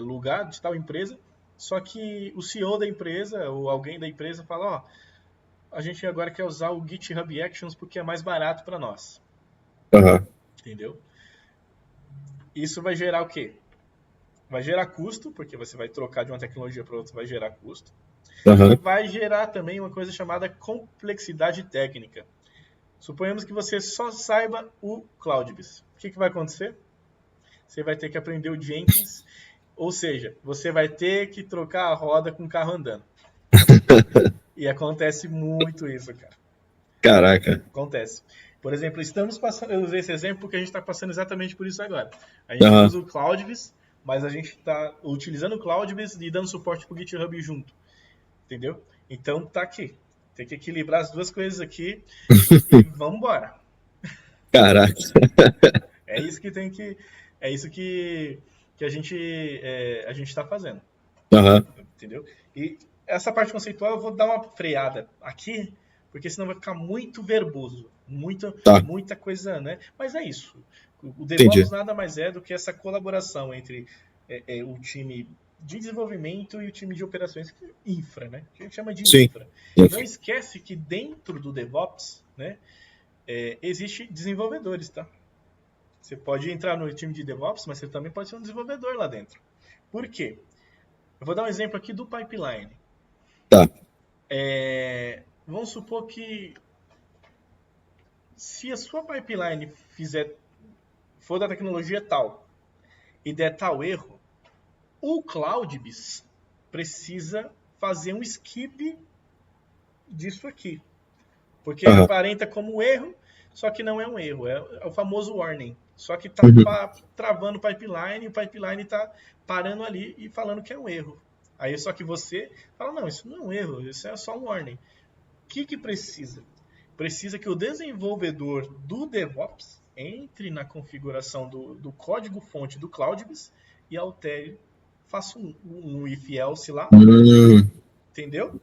lugar, de tal empresa, só que o CEO da empresa ou alguém da empresa fala, ó, a gente agora quer usar o GitHub Actions porque é mais barato para nós, Aham, entendeu? Isso vai gerar o quê? Vai gerar custo, porque você vai trocar de uma tecnologia para outra, vai gerar custo. E aham. vai gerar também uma coisa chamada complexidade técnica. Suponhamos que você só saiba o CloudBees. O que vai acontecer? Você vai ter que aprender o Jenkins, ou seja, você vai ter que trocar a roda com o carro andando. E acontece muito isso, cara. Caraca. Acontece. Por exemplo, estamos passando, eu usei esse exemplo porque a gente está passando exatamente por isso agora. A gente Aham. usa o CloudBees, mas a gente está utilizando o CloudBees e dando suporte para o GitHub junto. Entendeu? Então tá aqui. Tem que equilibrar as duas coisas aqui e vamos embora. Caraca. É isso que tem que. É isso que a gente está fazendo. Aham. Entendeu? E essa parte conceitual eu vou dar uma freada aqui, porque senão vai ficar muito verboso. Tá, Muita coisa, né? Mas é isso. O DevOps entendi. nada mais é do que essa colaboração entre o time de desenvolvimento e o time de operações, infra, né? Que a gente chama de Sim. infra. Não esquece que dentro do DevOps, né, existe desenvolvedores, tá? Você pode entrar no time de DevOps, mas você também pode ser um desenvolvedor lá dentro. Por quê? Eu vou dar um exemplo aqui do pipeline. Tá. Vamos supor que se a sua pipeline fizer for da tecnologia tal e der tal erro, o CloudBees precisa fazer um skip disso aqui. Porque ele aparenta como um erro, só que não é um erro. É o famoso warning. Só que está travando o pipeline está parando ali e falando que é um erro. Aí só que você fala, não, isso não é um erro, isso é só um warning. O que precisa? Precisa que o desenvolvedor do DevOps entre na configuração do código-fonte do CloudBees e altere, faça um if-else lá, entendeu?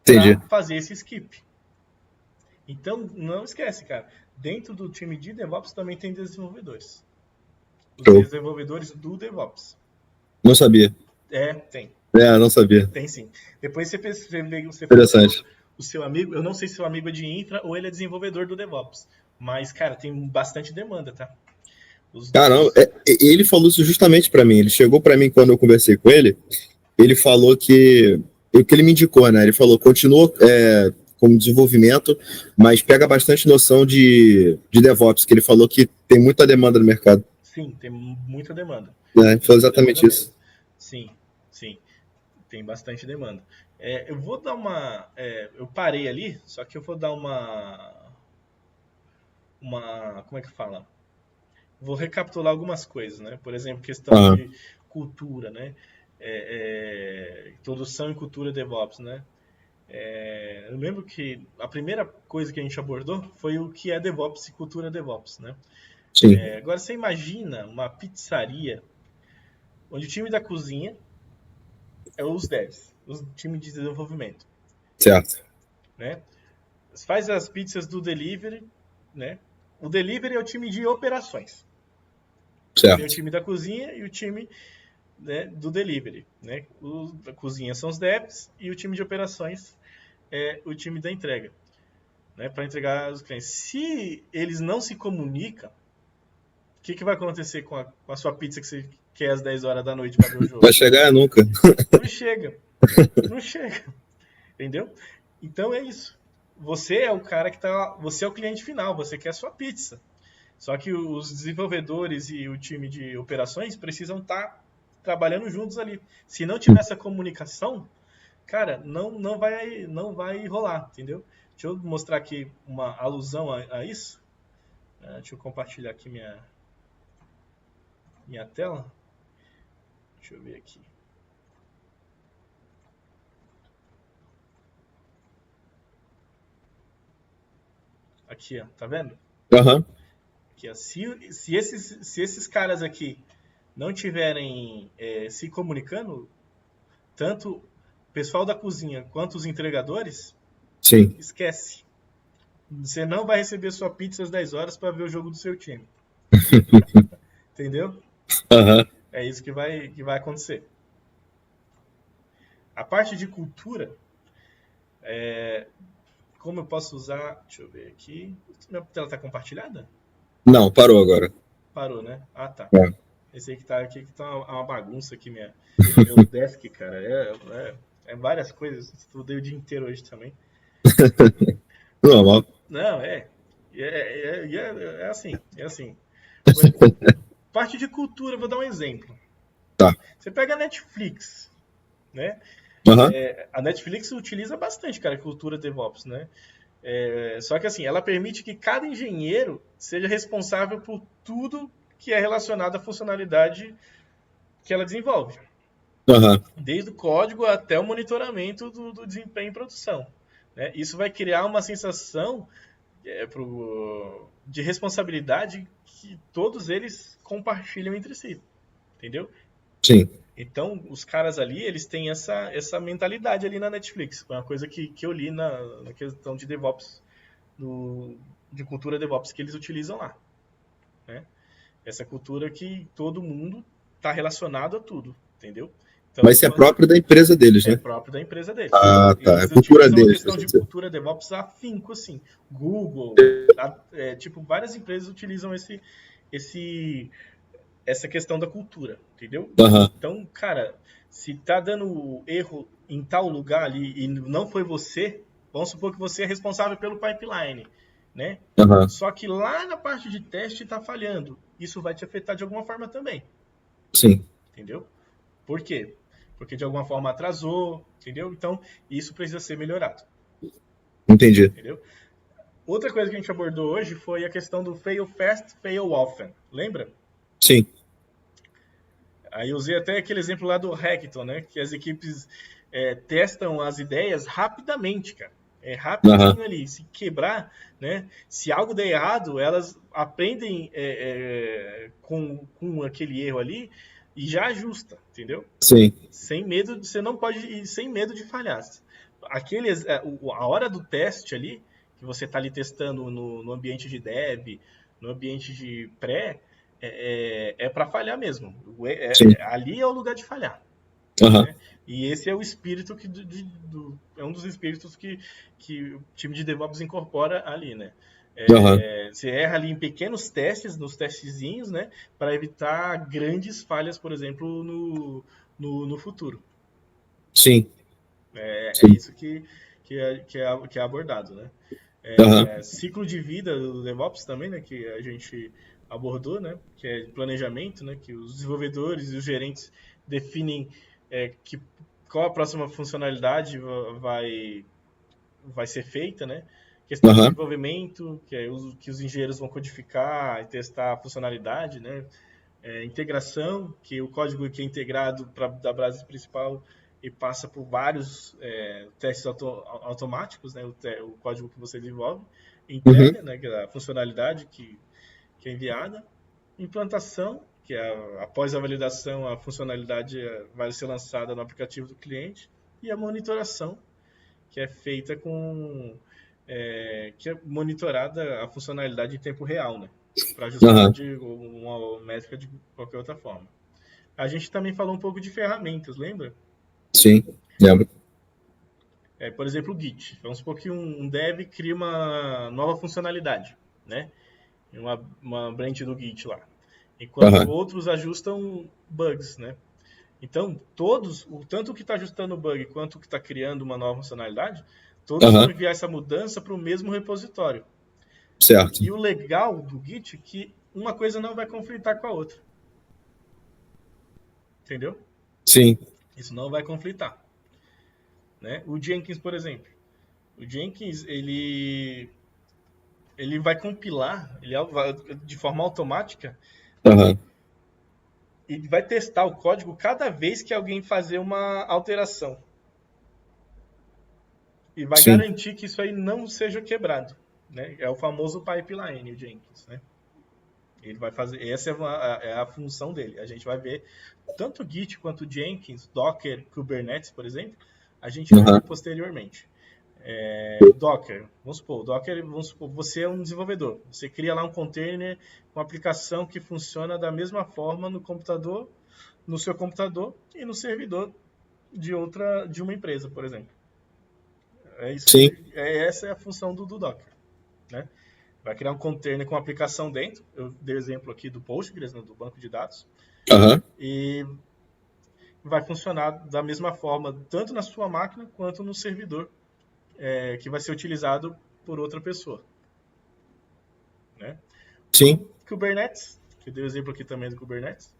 Entendi. Para fazer esse skip. Então, não esquece, cara. Dentro do time de DevOps também tem desenvolvedores. Os desenvolvedores do DevOps. Não sabia. Tem. Não sabia. Tem sim. Depois você Interessante. O seu amigo, eu não sei se seu amigo é de infra ou ele é desenvolvedor do DevOps. Mas, cara, tem bastante demanda, tá? Caramba, ele falou isso justamente pra mim. Ele chegou pra mim quando eu conversei com ele. Ele falou que... O que ele me indicou, né? Ele falou, continua com desenvolvimento, mas pega bastante noção de DevOps, que ele falou que tem muita demanda no mercado. Sim, tem muita demanda. Foi exatamente isso. Sim. Tem bastante demanda. Eu vou dar uma... eu parei ali, só que eu vou dar uma... Como é que fala? Vou recapitular algumas coisas, né? Por exemplo, questão de cultura, né? Introdução em cultura DevOps, né? Eu lembro que a primeira coisa que a gente abordou foi o que é DevOps e cultura DevOps, né? Sim. Agora você imagina uma pizzaria onde o time da cozinha é os devs, o time de desenvolvimento. Certo. Né? Faz as pizzas do delivery, né? O delivery é o time de operações. Certo. Tem o time da cozinha e o time, né, do delivery, né? O da cozinha são os devs e o time de operações é o time da entrega, né? Para entregar aos clientes. Se eles não se comunicam, o que vai acontecer com a sua pizza que você quer às 10 horas da noite para ver o jogo? Vai chegar nunca. Não chega. Entendeu? Então é isso. Você é o cara que tá. Você é o cliente final, você quer a sua pizza. Só que os desenvolvedores e o time de operações precisam estar trabalhando juntos ali. Se não tiver essa comunicação, cara, não vai rolar, entendeu? Deixa eu mostrar aqui uma alusão a isso. Deixa eu compartilhar aqui minha tela. Deixa eu ver aqui. Aqui, ó, tá vendo? Aqui, ó, se esses caras aqui não tiverem se comunicando, tanto o pessoal da cozinha quanto os entregadores, sim, esquece. Você não vai receber sua pizza às 10 horas para ver o jogo do seu time. Entendeu? É isso que vai acontecer. A parte de cultura, como eu posso usar... Deixa eu ver aqui. Minha tela está compartilhada? Não, parou agora. Parou, né? Ah, tá. Esse aí que tá aqui, que tá uma bagunça aqui, meu desk, cara. É várias coisas. Estudei o dia inteiro hoje também. Normal. Não, é assim. Parte de cultura, vou dar um exemplo. Tá. Você pega a Netflix, né? A Netflix utiliza bastante, cara, cultura DevOps, né? Só que assim, ela permite que cada engenheiro seja responsável por tudo que é relacionado à funcionalidade que ela desenvolve. Desde o código até o monitoramento do desempenho em produção. Né? Isso vai criar uma sensação de responsabilidade que todos eles compartilham entre si. Entendeu? Sim. Então, os caras ali, eles têm essa mentalidade ali na Netflix. Foi uma coisa que eu li na questão de DevOps, de cultura DevOps que eles utilizam lá. Né? Essa cultura que todo mundo está relacionado a tudo, entendeu? Então, mas isso é próprio da empresa deles, né? É próprio da empresa deles. Ah, tá. Eles é cultura deles. Questão de cultura DevOps afinco, assim. Google, várias empresas utilizam essa questão da cultura, entendeu? Então, cara, se tá dando erro em tal lugar ali e não foi você, vamos supor que você é responsável pelo pipeline. né? Aham. Só que lá na parte de teste está falhando. Isso vai te afetar de alguma forma também, Sim. entendeu? Por quê? Porque de alguma forma atrasou, entendeu? Então, isso precisa ser melhorado, Entendi. entendeu? Outra coisa que a gente abordou hoje foi a questão do fail fast, fail often. Lembra? Sim. Aí eu usei até aquele exemplo lá do Hackathon, né? Que as equipes testam as ideias rapidamente, cara. É Aham. rapidinho ali. Se quebrar, né? Se algo der errado, elas aprendem com aquele erro ali e já ajusta, entendeu? Sim. Sem medo, você não pode ir sem medo de falhar. A hora do teste ali, que você está ali testando no ambiente de dev, no ambiente de pré, para falhar mesmo. Sim. Ali é o lugar de falhar. Aham. Né? E esse é o espírito é um dos espíritos que o time de DevOps incorpora ali, né? Aham. Você erra ali em pequenos testes, nos testezinhos, né? Para evitar grandes falhas, por exemplo, no futuro. Sim. É Sim. isso que é abordado, né? Aham. Ciclo de vida do DevOps também, né? Que a gente abordou, né? Que é planejamento, né? Que os desenvolvedores e os gerentes definem qual a próxima funcionalidade vai ser feita, né? Questão de Aham. desenvolvimento, que os engenheiros vão codificar e testar a funcionalidade, né? Integração, que o código que é integrado da base principal e passa por vários testes automáticos, né? O código que você desenvolve, Uhum. entrega, né? Que é a funcionalidade que é enviada, implantação, que é após a validação a funcionalidade vai ser lançada no aplicativo do cliente, e a monitoração, que é feita que é monitorada a funcionalidade em tempo real, né? Para ajustar Aham. de uma métrica de qualquer outra forma. A gente também falou um pouco de ferramentas, lembra? Sim. Lembro. Por exemplo, o Git. Vamos supor que um dev cria uma nova funcionalidade, né? Uma branch do Git lá. Enquanto Aham. outros ajustam bugs, né? Então, tanto o que está ajustando o bug quanto o que está criando uma nova funcionalidade, todos vão Aham. enviar essa mudança para o mesmo repositório. Certo. E o legal do Git é que uma coisa não vai conflitar com a outra. Entendeu? Sim. Isso não vai conflitar. Né? O Jenkins, por exemplo. O Jenkins, ele vai compilar de forma automática Aham. e vai testar o código cada vez que alguém fazer uma alteração. E vai Sim. garantir que isso aí não seja quebrado. Né? É o famoso pipeline, o Jenkins. Né? Ele vai fazer. Essa é a função dele. A gente vai ver tanto o Git quanto o Jenkins, Docker, Kubernetes, por exemplo, a gente vai ver Aham. posteriormente. Docker, vamos supor, você é um desenvolvedor, você cria lá um container, uma aplicação que funciona da mesma forma no seu computador e no servidor de uma empresa, por exemplo. Sim. Essa é a função do Docker, né? Vai criar um container com uma aplicação dentro. Eu dei o exemplo aqui do Postgres, né, do banco de dados, Aham. e vai funcionar da mesma forma tanto na sua máquina quanto no servidor que vai ser utilizado por outra pessoa. Né? Sim. Kubernetes, que eu dei o exemplo aqui também do Kubernetes,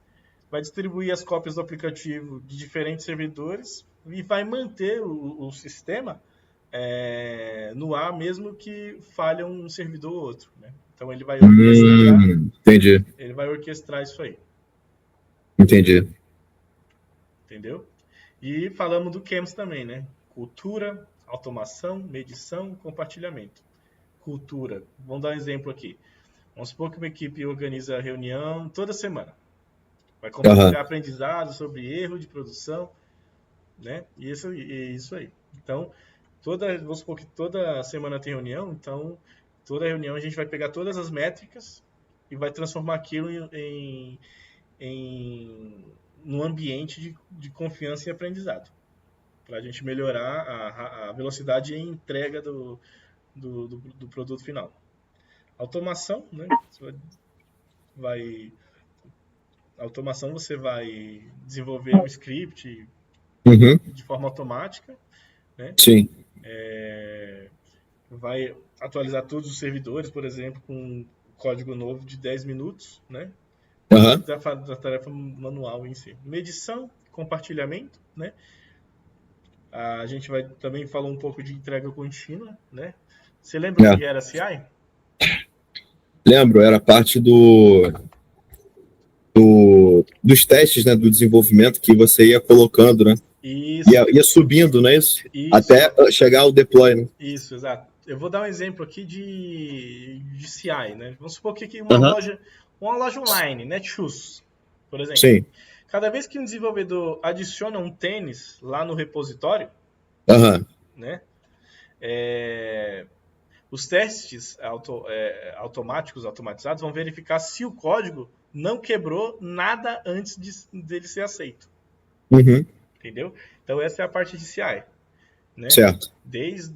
vai distribuir as cópias do aplicativo de diferentes servidores e vai manter o sistema no ar mesmo que falha um servidor ou outro. Né? Então Entendi. ele vai orquestrar isso aí, Entendi. entendeu? E falamos do CAMS também, né? Cultura, automação, medição, compartilhamento. Cultura, vamos dar um exemplo aqui. Vamos supor que uma equipe organiza reunião toda semana. Vai Aham. compartilhar aprendizados sobre erro de produção, né? E isso aí. Então, vamos supor que toda semana tem reunião, então toda reunião a gente vai pegar todas as métricas e vai transformar aquilo num ambiente de confiança e aprendizado, para a gente melhorar a velocidade e entrega do produto final. Automação, né? Automação você vai desenvolver um script Uhum. de forma automática, né? Sim. vai atualizar todos os servidores, por exemplo, com um código novo de 10 minutos, né? Aham. Da tarefa manual em si. Medição, compartilhamento, né? A gente vai também falar um pouco de entrega contínua, né? Você lembra o que era CI? Lembro, era parte dos testes, né, do desenvolvimento que você ia colocando, né? Isso. Ia subindo, não é isso? Até chegar ao deploy, né? Isso, exato. Eu vou dar um exemplo aqui de CI, né? Vamos supor que aqui uma loja online, Netshoes, por exemplo. Sim. Cada vez que um desenvolvedor adiciona um tênis lá no repositório, né? Os testes automatizados, vão verificar se o código não quebrou nada antes dele ser aceito. Uhum. Entendeu? Então essa é a parte de CI. Né? Certo. Desde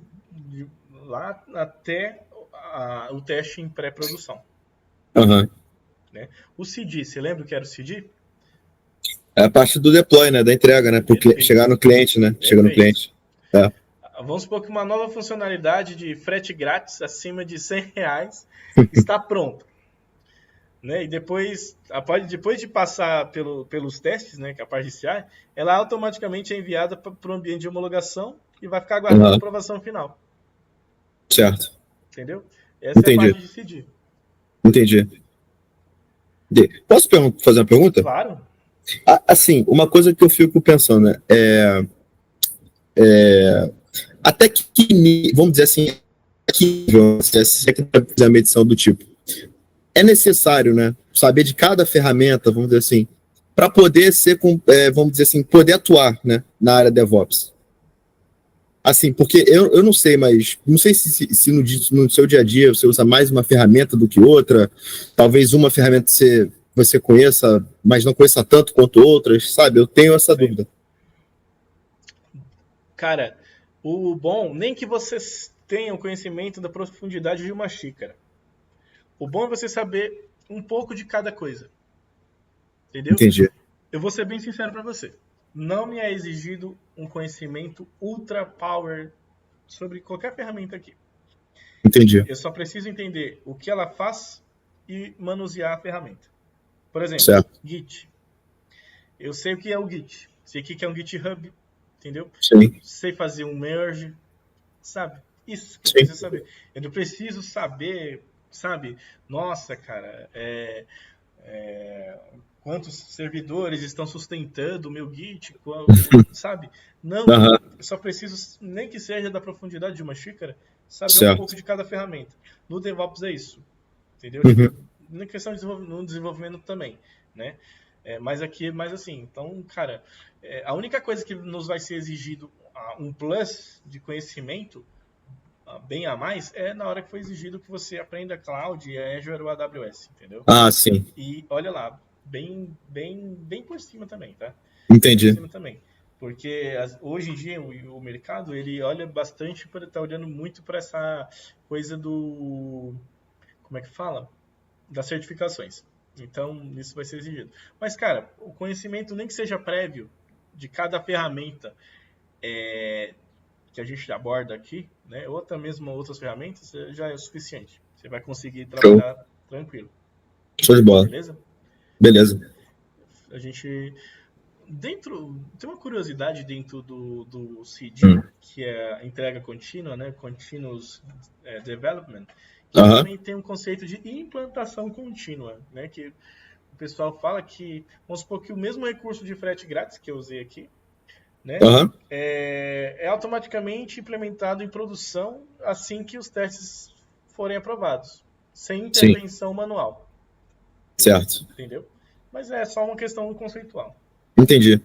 lá até o teste em pré-produção. Uhum. Né? O CD, você lembra o que era o CD? É a parte do deploy, né? Da entrega, né? Porque chegar no cliente, né? Chega no cliente. É. Vamos supor que uma nova funcionalidade de frete grátis acima de R$100 está pronta. Né? E depois de passar pelos testes, né, que é a parte de CI, ela automaticamente é enviada para o ambiente de homologação e vai ficar aguardando a aprovação final. Certo. Entendeu? Essa é a parte de CD. Entendi. Posso fazer uma pergunta? Claro. Assim, uma coisa que eu fico pensando, né? Até que, vamos dizer assim, se é que vai fazer a medição do tipo, é necessário, né, saber de cada ferramenta, vamos dizer assim, para poder ser, vamos dizer assim, poder atuar, né, na área DevOps. Assim, porque eu não sei, mas não sei se no seu dia a dia você usa mais uma ferramenta do que outra, talvez uma ferramenta você conheça, mas não conheça tanto quanto outras, sabe? Eu tenho essa dúvida. Cara, o bom, nem que vocês tenham conhecimento da profundidade de uma xícara. O bom é você saber um pouco de cada coisa. Entendeu? Entendi. Eu vou ser bem sincero para você. Não me é exigido um conhecimento ultra power sobre qualquer ferramenta aqui. Entendi. Eu só preciso entender o que ela faz e manusear a ferramenta. Por exemplo, Git. Eu sei o que é o Git. Sei o que é um GitHub. Entendeu? Sim. Sei fazer um merge. Sabe? Isso que eu preciso saber. Eu não preciso saber, sabe? Nossa, cara, quantos servidores estão sustentando o meu Git, sabe? Não, eu só preciso, nem que seja da profundidade de uma xícara, saber um pouco de cada ferramenta. No DevOps é isso, entendeu? Na questão de no desenvolvimento também, né? Mas assim, então, cara, a única coisa que nos vai ser exigido um plus de conhecimento bem a mais é na hora que for exigido que você aprenda Cloud, Azure ou AWS, entendeu? Sim. E olha lá, bem por cima também, tá? Entendi. Bem por cima também. Porque hoje em dia o mercado, ele olha bastante, tá olhando muito para essa coisa do... Como é que fala? Das certificações. Então, isso vai ser exigido. Mas, cara, o conhecimento, nem que seja prévio, de cada ferramenta que a gente aborda aqui, né, ou até mesmo outras ferramentas, já é o suficiente. Você vai conseguir trabalhar tranquilo. Show de bola. Beleza. A gente... tem uma curiosidade dentro do CD, que é a entrega contínua, né, Continuous Development, que também tem um conceito de implantação contínua, né, que o pessoal fala que, vamos supor que o mesmo recurso de frete grátis que eu usei aqui, né, é automaticamente implementado em produção assim que os testes forem aprovados, sem intervenção manual. Certo. Entendeu? Mas é só uma questão conceitual. Entendi.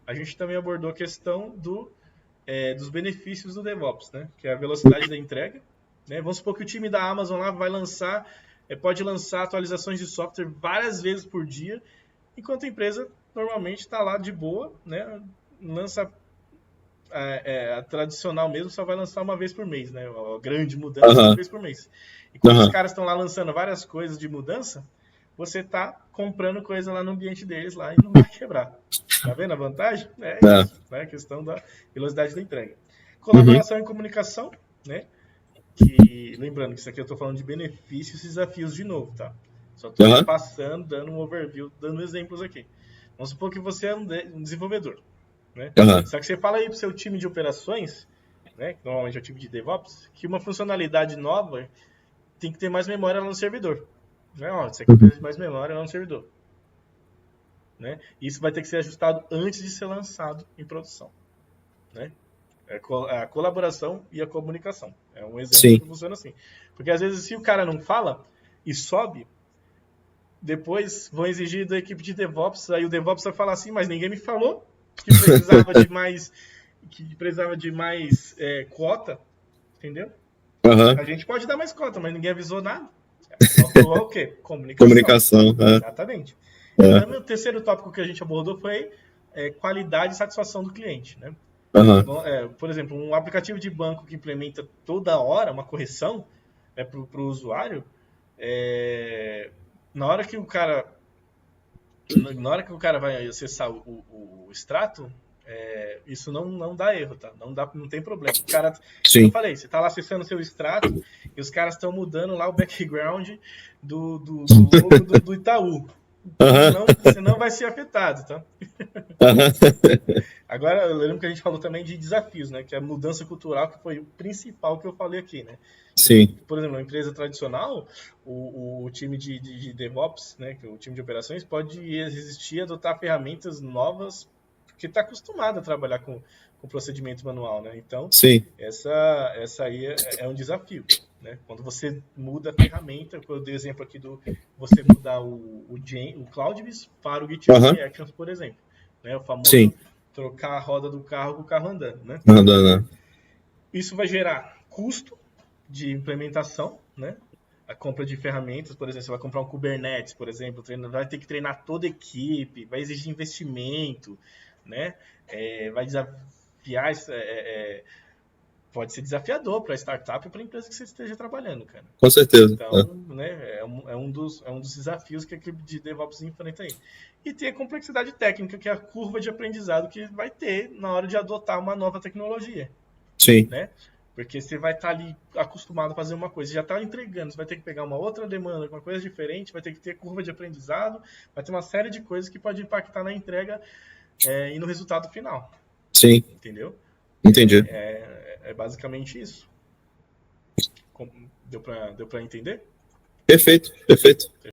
A gente também abordou a questão dos benefícios do DevOps, né? Que é a velocidade da entrega. Né? Vamos supor que o time da Amazon lá pode lançar atualizações de software várias vezes por dia, enquanto a empresa normalmente está lá de boa, né? Lança a tradicional mesmo, só vai lançar uma vez por mês, né? A grande mudança uma vez por mês. E quando os caras estão lá lançando várias coisas de mudança, você está comprando coisa lá no ambiente deles lá e não vai quebrar. Tá vendo a vantagem? Isso, né? A questão da velocidade da entrega. Colaboração e comunicação, né? que, lembrando que isso aqui eu estou falando de benefícios e desafios de novo, tá? Só estou passando, dando um overview, dando exemplos aqui. Vamos supor que você é um desenvolvedor, né? Só que você fala aí para o seu time de operações, né, que normalmente é o time de DevOps, que uma funcionalidade nova tem que ter mais memória lá no servidor. Né? Ó, isso aqui precisa de mais memória lá no servidor. Né? Isso vai ter que ser ajustado antes de ser lançado em produção. Né? É a colaboração e a comunicação. É um exemplo que funciona assim. Porque às vezes, se o cara não fala e sobe, depois vão exigir da equipe de DevOps, aí o DevOps vai falar assim, mas ninguém me falou que precisava de mais cota, entendeu? A gente pode dar mais cota, mas ninguém avisou nada. Faltou o quê? Comunicação. Exatamente. Então, o terceiro tópico que a gente abordou foi qualidade e satisfação do cliente, né? Por exemplo, um aplicativo de banco que implementa toda hora uma correção para o usuário, na hora que o cara vai acessar o extrato, isso não dá erro, tá? Não tem problema. O cara, como eu falei, você tá lá acessando o seu extrato e os caras estão mudando lá o background do logo do Itaú. Senão vai ser afetado, tá? Agora, eu lembro que a gente falou também de desafios, né? Que é a mudança cultural, que foi o principal que eu falei aqui, né? Sim. Por exemplo, uma empresa tradicional, o time de DevOps, né? Que é o time de operações, pode existir, adotar ferramentas novas, porque está acostumado a trabalhar com procedimento manual, né? Então, essa aí é um desafio, né? Quando você muda a ferramenta, eu dei exemplo aqui do você mudar o CloudBees para o GitHub Actions, por exemplo, né? O famoso trocar a roda do carro com o carro andando, né? Isso vai gerar custo de implementação, né? A compra de ferramentas, por exemplo, você vai comprar um Kubernetes, por exemplo, vai ter que treinar toda a equipe, vai exigir investimento, né? Vai desafiar, pode ser desafiador para a startup e para a empresa que você esteja trabalhando, cara. Com certeza. Então, né, é um dos desafios que a equipe de DevOps enfrenta aí. E tem a complexidade técnica, que é a curva de aprendizado que vai ter na hora de adotar uma nova tecnologia. Sim. Né? Porque você vai estar ali acostumado a fazer uma coisa, já está entregando, você vai ter que pegar uma outra demanda, uma coisa diferente, vai ter que ter curva de aprendizado, vai ter uma série de coisas que pode impactar na entrega e no resultado final. Sim. Entendeu? Entendi. É basicamente isso. Deu para entender? Perfeito.